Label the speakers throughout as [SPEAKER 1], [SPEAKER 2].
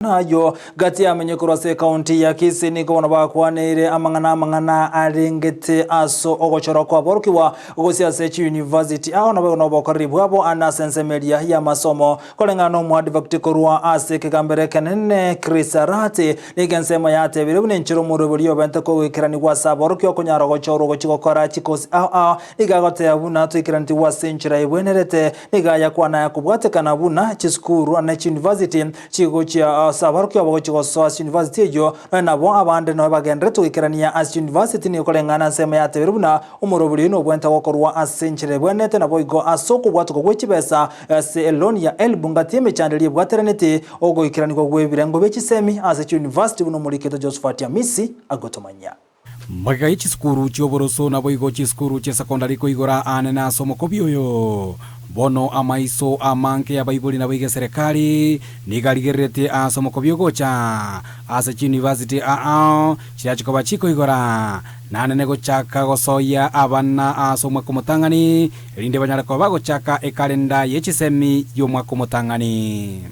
[SPEAKER 1] Nayo gati amenye kurase county ya Kisii niko bakwanire amangana arengete aso ogochoro kwa borukiwa Gusii Asechi University aho nabo bakaribu abo anasensemeria ya masomo kolengano mu advocate korwa ase kigambere kenene Chris Arati nigensema yate bire nchiro mu ruburiyo bente ko wikirani wa saborukiwa kunyaro gochoro gochikokora chikosi aho igagote abuna tuikiranti wa senchira ibwenerete nigaya kwana yakubwate kana buna chiskuru anachi university chigo cha sabarukiwa bagochikoso as university yo nabo abande no bagendere tuikerania as university ni kolengana nsema yate biruna umuroburi no bwenta gokorwa asenchire bwenete nabo igo asoko bwatuko gwechibesa se eloni ya elbungatime chandeliye bwateranete ogo ikiraniko gwebirengo bechisemi as university buno muliketo Josephat Yamisi agotomanya
[SPEAKER 2] Magai chiskuru chioboroso nabo igo chiskuru che secondary ko igora anena somo kobioyo bono amaiso amanke ya baibuli na bige serikali nigaligerete asomo kobiogocha asa university chirachikoba chiko igora nane gochaka gosoya abana asomo komotangani linde banyara ko bagochaka ekalenda yechisemi yomwa komotangani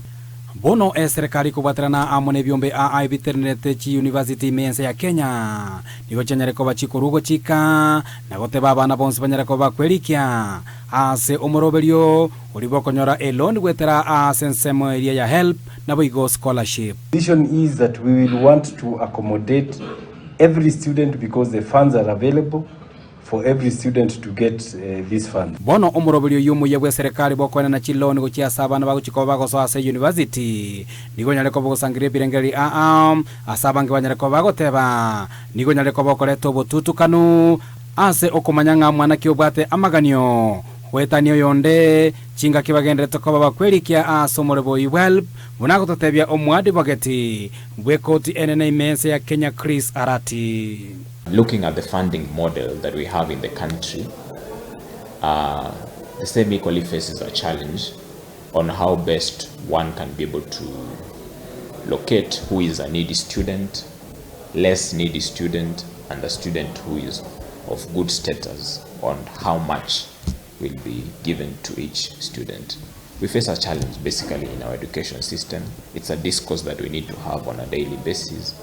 [SPEAKER 2] bono serikali kubatrana amone byombe biternete chi university mense ya Kenya nigo chanyare ko bachikorugo chika nagote baba na bonse banyara ko bakwelikia ase omoroberio olibokonyora eloni gwetera sensemo area ya help na boigo scholarship.
[SPEAKER 3] Vision is that we will want to accommodate every student because the funds are available for every student to get this fund.
[SPEAKER 2] Bono omoroberio yumu yebwe serikali bokwana na chiloni gochia saba na baguchiko bagoso ase university nigo nyale ko bogosangire birengeri asabange banyale ko bagoteba nigo nyale ko bokoleto botutu kanu ase okomanyanga mwana kiobwate amaganio wetaniyo yonde chinga kibagendere tokoba bakwelikia asomorebo iwelp bunago totebya omwadi bageti bwekoti enene imense ya Kenya Chris Arati.
[SPEAKER 4] Looking at the funding model that we have in the country, the same equally faces a challenge on how best one can be able to locate who is a needy student, less needy student, and a student who is of good status on how much will be given to each student. We face a challenge basically in our education system. It's a discourse that we need to have on a daily basis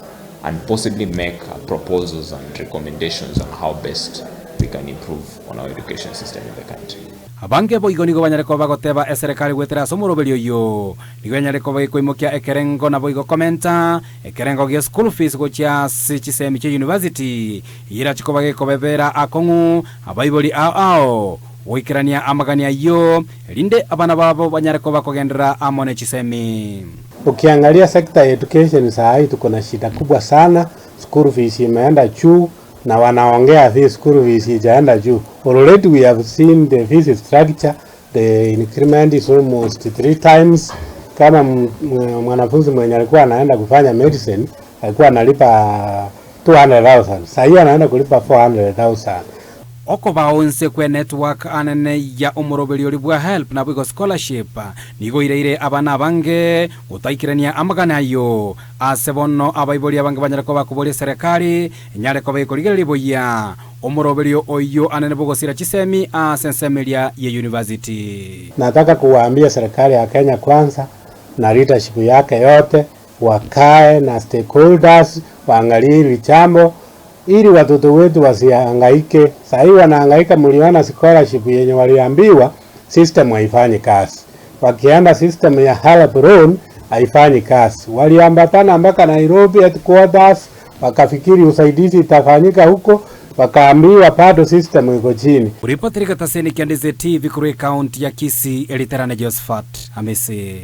[SPEAKER 4] and possibly make proposals and recommendations on how best we can improve on our education system in the country.
[SPEAKER 2] Abange boigo nigo banyare ko bagoteba serikali gwetera somoroberio yo nigo banyare ko baikoimokia ekerengo na boigo komenta ekerengo ge school fees go chia chisemi che university ira chiko bage ko bebera akongu abaiboli wikirania amagania yo linde abana babo banyare ko bakogendera amone chisemi.
[SPEAKER 5] Ukiangalia sekta ya education saa hii tuko na shida kubwa sana. School fees imeenda juu na wanaongea fees school fees ijaenda juu. Already we have seen the fees structure, the increment is almost 3 times. Kama mwanafunzi mwenye alikuwa anaenda kufanya medicine alikuwa analipa 200,000. Sasa hivi anaenda kulipa 400,000.
[SPEAKER 2] Oko baonse kwe network anene ya omoroberio libwa help na bwigo scholarship nigo ireire abana bange utaikirania amagana yo asebono abaiboli abange banyara ko bakuboli serikali nyare ko baikorigira liboya omoroberio oyo anene bogosira chisemi sensemelia ya university.
[SPEAKER 5] Nataka kuwaambia serikali ya Kenya kwanza na leadership yake yote wakae na stakeholders waangalie hili jambo ili watoto wetu wasihangaike. Sasa hivi wanahangaika, mliona scholarship yenye waliambiwa system haifanyi kazi. Wakienda system ya help loan haifanyi kazi. Waliambatana mpaka Nairobi headquarters wakafikiri usaidizi itafanyika huko, wakaambiwa bado system iko chini.
[SPEAKER 2] Ripoti kataseni Ndizi TV kuri county ya Kisii eliterane Josephat Yamisi.